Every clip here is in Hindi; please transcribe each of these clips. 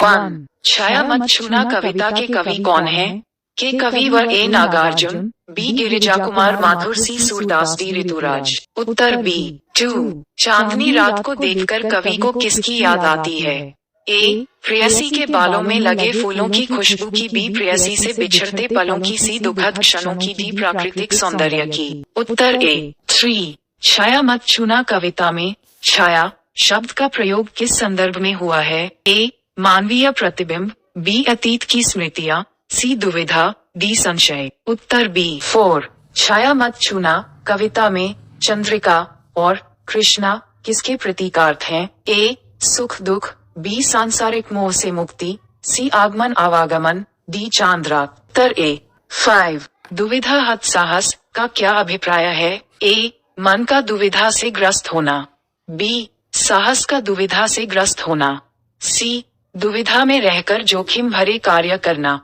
1. छाया मत छूना कविता के कवि कौन हैं? के कवि व ए नागार्जुन, बी गिरिजा कुमार माथुर, सी सूरदास, डी ऋतुराज। उत्तर बी। 2. चांदनी रात को देखकर कवि को किसकी याद आती है? ए. प्रेयसी के बालों में लगे फूलों की खुशबू की, बी. प्रेयसी से बिछड़ते पलों की, सी. दुखद क्षणों की, डी. प्राकृतिक सौंदर्य की। उत्तर ए। 3. छाया मत छूना कविता में छाया शब्द का प्रयोग किस संदर्भ में हुआ है? ए. मानवीय प्रतिबिंब, बी. अतीत की स्मृतियाँ, सी. दुविधा, डी. संशय। उत्तर बी। 4. छाया मत छूना कविता में चंद्रिका और कृष्णा किसके प्रतीकार्थ हैं? ए. सुख दुख, बी. सांसारिक मोह से मुक्ति, सी. आगमन आवागमन, डी. चांद रात। उत्तर ए। 5. दुविधा हतसाहस का क्या अभिप्राय है? ए. मन का दुविधा से ग्रस्त होना, बी. साहस का दुविधा से ग्रस्त होना, सी. दुविधा में रहकर जोखिम भरे कार्य करना,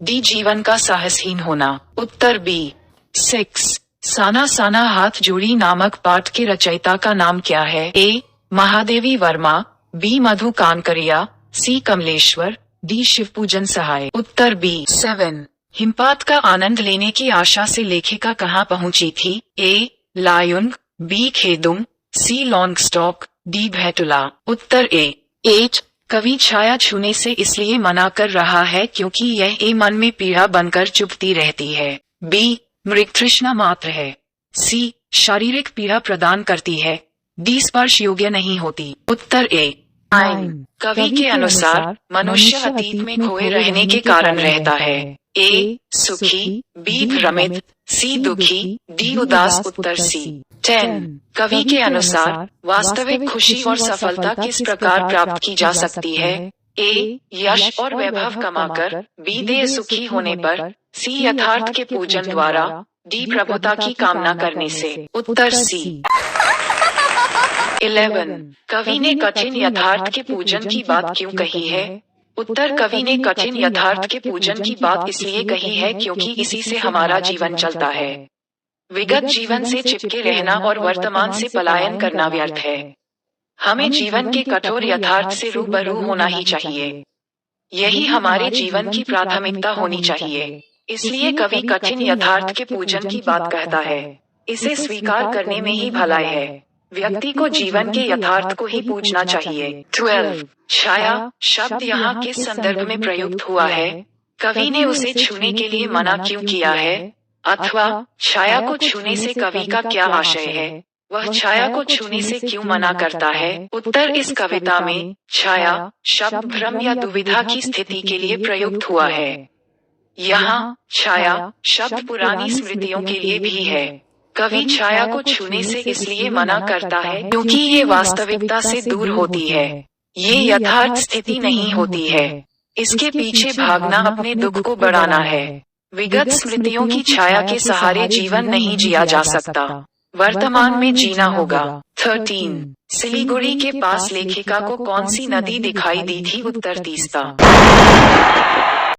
डी. जीवन का साहसहीन होना। उत्तर बी। 6. साना साना हाथ जोड़ी नामक पाठ के रचयिता का नाम क्या है? ए. महादेवी वर्मा, बी. मधु कानकरिया, सी. कमलेश्वर, डी. शिवपूजन सहाय। उत्तर बी। 7. हिमपात का आनंद लेने की आशा से लेखिका कहाँ पहुंची थी? ए. लायुंग, बी. खेदुम, सी. लॉन्गस्टॉक, डी. भैटुला। उत्तर ए। 8. कवि छाया छूने से इसलिए मना कर रहा है क्योंकि यह ए. मन में पीड़ा बनकर चुभती रहती है, बी. मृगतृष्णा मात्र है, सी. शारीरिक पीड़ा प्रदान करती है, डी. स्पर्श योग्य नहीं होती। उत्तर ए। 9. कवि के अनुसार मनुष्य अतीत में खोए रहने के कारण रहता है। ए. सुखी, बी. भ्रमित, सी. दुखी, डी. उदास। उत्तर सी। 10. कवि के अनुसार वास्तविक खुशी और सफलता किस प्रकार प्राप्त की जा सकती है? ए. यश और वैभव कमाकर, बी. देह सुखी होने पर, सी. यथार्थ के पूजन द्वारा, डी. प्रभुता की कामना करने से। उत्तर सी। 11. कवि ने कठिन यथार्थ के पूजन की बात क्यों कही है? उत्तर कवि ने कठिन यथार्थ के पूजन की बात इसलिए कही है क्योंकि इसी से हमारा जीवन चलता है। विगत जीवन से चिपके रहना और वर्तमान से पलायन करना व्यर्थ है। हमें जीवन के कठोर यथार्थ से रूबरू होना ही चाहिए। यही हमारे जीवन की प्राथमिकता होनी चाहिए। इसलिए कवि कठिन यथार्थ के पूजन की बात कहता है। इसे स्वीकार करने में ही भलाई है। व्यक्ति को जीवन के यथार्थ को ही पूजना चाहिए। 12. छाया शब्द यहाँ किस संदर्भ में प्रयुक्त हुआ है? कवि ने उसे छूने के लिए मना क्यों किया है? अथवा छाया को छूने से कवि का क्या आशय है? वह छाया को छूने से क्यों मना करता है? उत्तर इस कविता में छाया शब्द भ्रम या दुविधा की स्थिति के लिए प्रयुक्त हुआ है। यहाँ छाया शब्द पुरानी स्मृतियों के लिए भी है। कवि छाया को छूने से इसलिए मना करता है क्योंकि ये वास्तविकता से दूर होती है। ये यथार्थ स्थिति नहीं होती है। इसके पीछे भागना अपने दुख को बढ़ाना है। विगत स्मृतियों की छाया के सहारे जीवन नहीं जिया जा सकता, वर्तमान में जीना होगा। 13. सिलीगुड़ी के पास लेखिका को कौन सी नदी दिखाई दी थी? उत्तर तीस्ता।